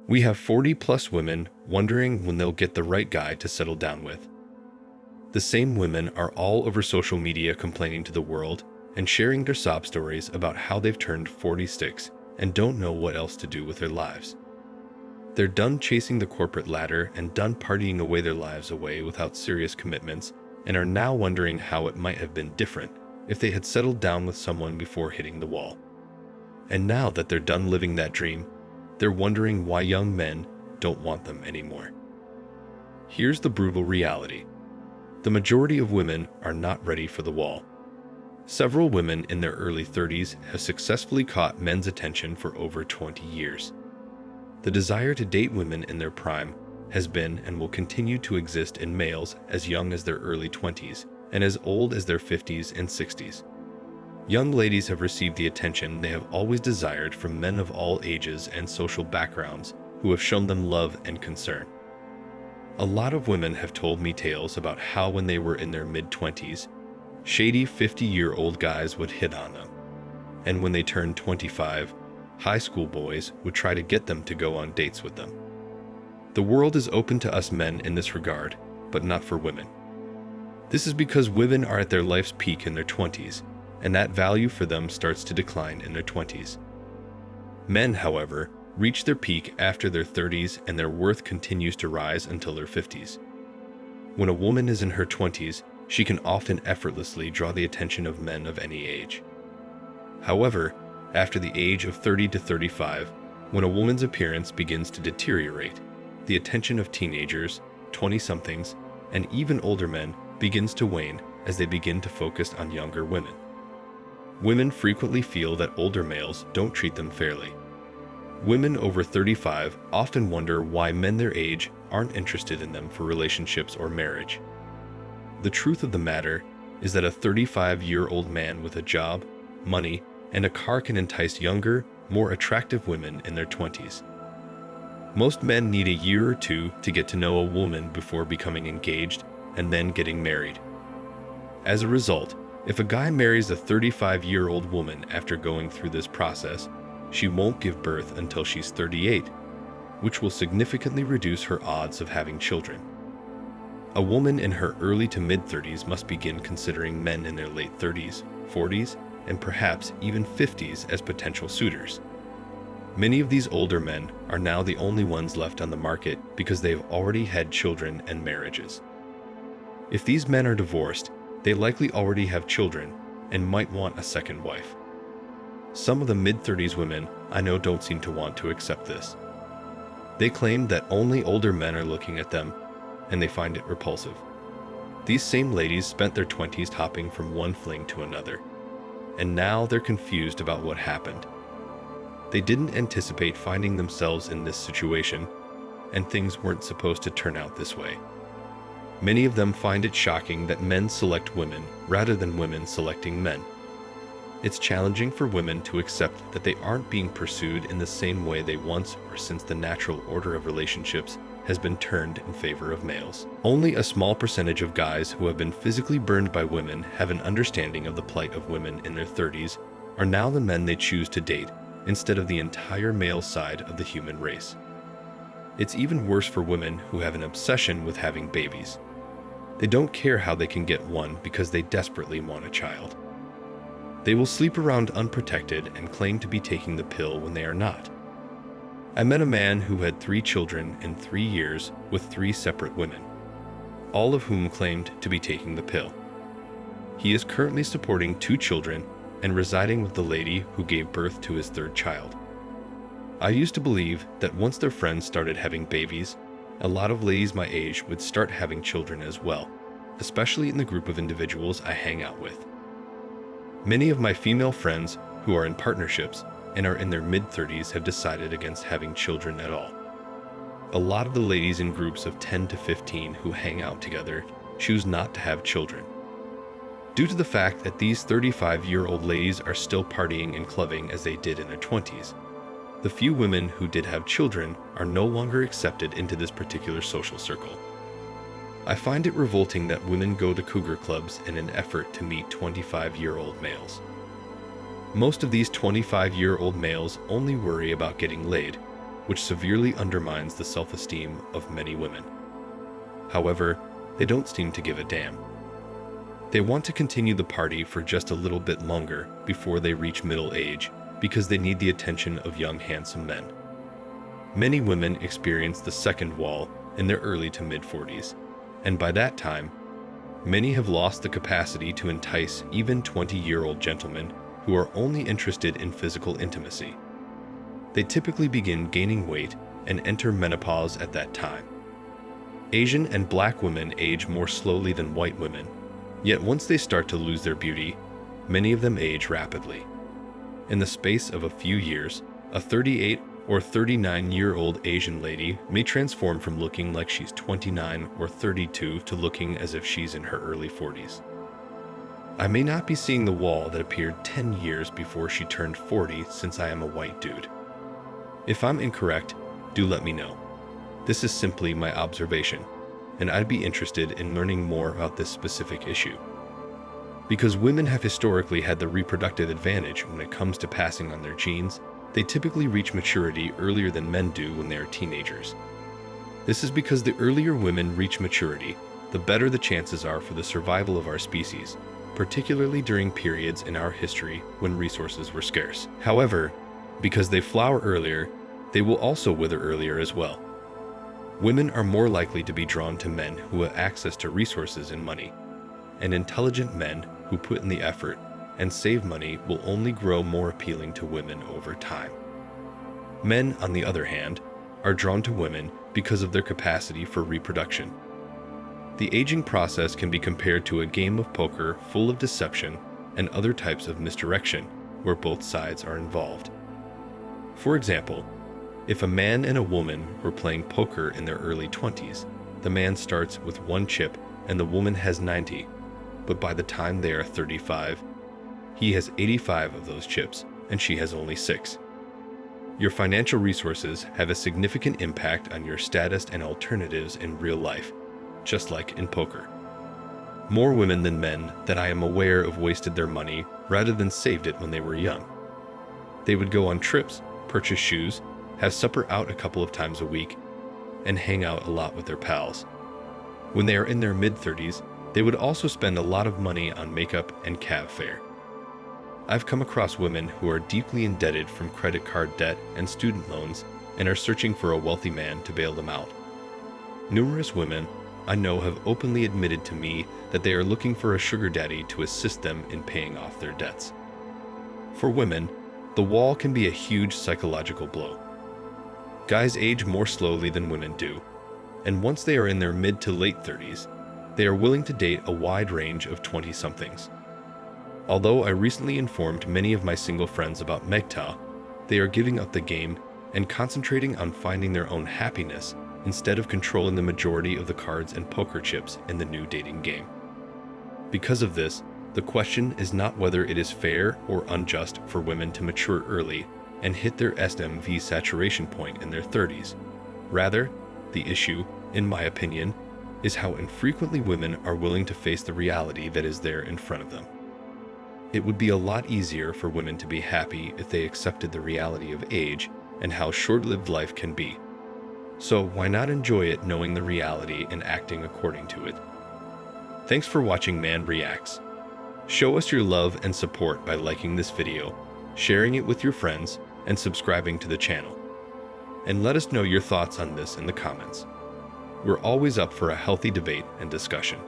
We have 40-plus women wondering when they'll get the right guy to settle down with. The same women are all over social media complaining to the world and sharing their sob stories about how they've turned 46 and don't know what else to do with their lives. They're done chasing the corporate ladder and done partying away their lives away without serious commitments, and are now wondering how it might have been different if they had settled down with someone before hitting the wall. And now that they're done living that dream, they're wondering why young men don't want them anymore. Here's the brutal reality. The majority of women are not ready for the wall. Several women in their early 30s have successfully caught men's attention for over 20 years. The desire to date women in their prime has been and will continue to exist in males as young as their early 20s and as old as their 50s and 60s. Young ladies have received the attention they have always desired from men of all ages and social backgrounds who have shown them love and concern. A lot of women have told me tales about how when they were in their mid-20s, shady 50-year-old guys would hit on them, and when they turned 25, high school boys would try to get them to go on dates with them. The world is open to us men in this regard, but not for women. This is because women are at their life's peak in their 20s, and that value for them starts to decline in their 20s. Men, however, reach their peak after their 30s, and their worth continues to rise until their 50s. When a woman is in her 20s, she can often effortlessly draw the attention of men of any age. However, after the age of 30 to 35, when a woman's appearance begins to deteriorate, the attention of teenagers, 20-somethings, and even older men begins to wane as they begin to focus on younger women. Women frequently feel that older males don't treat them fairly. Women over 35 often wonder why men their age aren't interested in them for relationships or marriage. The truth of the matter is that a 35-year-old man with a job, money, and a car can entice younger, more attractive women in their 20s. Most men need a year or two to get to know a woman before becoming engaged and then getting married. As a result, if a guy marries a 35-year-old woman after going through this process, she won't give birth until she's 38, which will significantly reduce her odds of having children. A woman in her early to mid-30s must begin considering men in their late 30s, 40s, and perhaps even 50s as potential suitors. Many of these older men are now the only ones left on the market because they've already had children and marriages. If these men are divorced, they likely already have children and might want a second wife. Some of the mid-30s women I know don't seem to want to accept this. They claim that only older men are looking at them, and they find it repulsive. These same ladies spent their 20s hopping from one fling to another, and now they're confused about what happened. They didn't anticipate finding themselves in this situation, and things weren't supposed to turn out this way. Many of them find it shocking that men select women rather than women selecting men. It's challenging for women to accept that they aren't being pursued in the same way they once were, since the natural order of relationships has been turned in favor of males. Only a small percentage of guys who have been physically burned by women have an understanding of the plight of women in their 30s are now the men they choose to date instead of the entire male side of the human race. It's even worse for women who have an obsession with having babies. They don't care how they can get one because they desperately want a child. They will sleep around unprotected and claim to be taking the pill when they are not. I met a man who had 3 children in 3 years with 3 separate women, all of whom claimed to be taking the pill. He is currently supporting 2 children and residing with the lady who gave birth to his 3rd child. I used to believe that once their friends started having babies, a lot of ladies my age would start having children as well, especially in the group of individuals I hang out with. Many of my female friends who are in partnerships and are in their mid-30s have decided against having children at all. A lot of the ladies in groups of 10 to 15 who hang out together choose not to have children. Due to the fact that these 35-year-old ladies are still partying and clubbing as they did in their 20s, the few women who did have children are no longer accepted into this particular social circle. I find it revolting that women go to Cougar Clubs in an effort to meet 25-year-old males. Most of these 25-year-old males only worry about getting laid, which severely undermines the self-esteem of many women. However, they don't seem to give a damn. They want to continue the party for just a little bit longer before they reach middle age because they need the attention of young, handsome men. Many women experience the second wall in their early to mid-40s, and by that time, many have lost the capacity to entice even 20-year-old gentlemen who are only interested in physical intimacy. They typically begin gaining weight and enter menopause at that time. Asian and Black women age more slowly than white women, yet once they start to lose their beauty, many of them age rapidly. In the space of a few years, a 38 or 39-year-old Asian lady may transform from looking like she's 29 or 32 to looking as if she's in her early 40s. I may not be seeing the wall that appeared 10 years before she turned 40 since I am a white dude. If I'm incorrect, do let me know. This is simply my observation, and I'd be interested in learning more about this specific issue. Because women have historically had the reproductive advantage when it comes to passing on their genes, they typically reach maturity earlier than men do when they are teenagers. This is because the earlier women reach maturity, the better the chances are for the survival of our species, particularly during periods in our history when resources were scarce. However, because they flower earlier, they will also wither earlier as well. Women are more likely to be drawn to men who have access to resources and money, and intelligent men who put in the effort and save money will only grow more appealing to women over time. Men, on the other hand, are drawn to women because of their capacity for reproduction. The aging process can be compared to a game of poker full of deception and other types of misdirection where both sides are involved. For example, if a man and a woman were playing poker in their early 20s, the man starts with 1 chip and the woman has 90, but by the time they are 35, he has 85 of those chips and she has only 6. Your financial resources have a significant impact on your status and alternatives in real life, just like in poker. More women than men that I am aware of wasted their money rather than saved it when they were young. They would go on trips, purchase shoes, have supper out a couple of times a week, and hang out a lot with their pals. When they are in their mid-30s, they would also spend a lot of money on makeup and cab fare. I've come across women who are deeply indebted from credit card debt and student loans and are searching for a wealthy man to bail them out. Numerous women I know have openly admitted to me that they are looking for a sugar daddy to assist them in paying off their debts. For women, the wall can be a huge psychological blow. Guys age more slowly than women do, and once they are in their mid to late 30s, they are willing to date a wide range of 20-somethings. Although I recently informed many of my single friends about MGTOW, they are giving up the game and concentrating on finding their own happiness instead of controlling the majority of the cards and poker chips in the new dating game. Because of this, the question is not whether it is fair or unjust for women to mature early and hit their SMV saturation point in their 30s. Rather, the issue, in my opinion, is how infrequently women are willing to face the reality that is there in front of them. It would be a lot easier for women to be happy if they accepted the reality of age and how short-lived life can be. So why not enjoy it knowing the reality and acting according to it? Thanks for watching Man Reacts. Show us your love and support by liking this video, sharing it with your friends, and subscribing to the channel. And let us know your thoughts on this in the comments. We're always up for a healthy debate and discussion.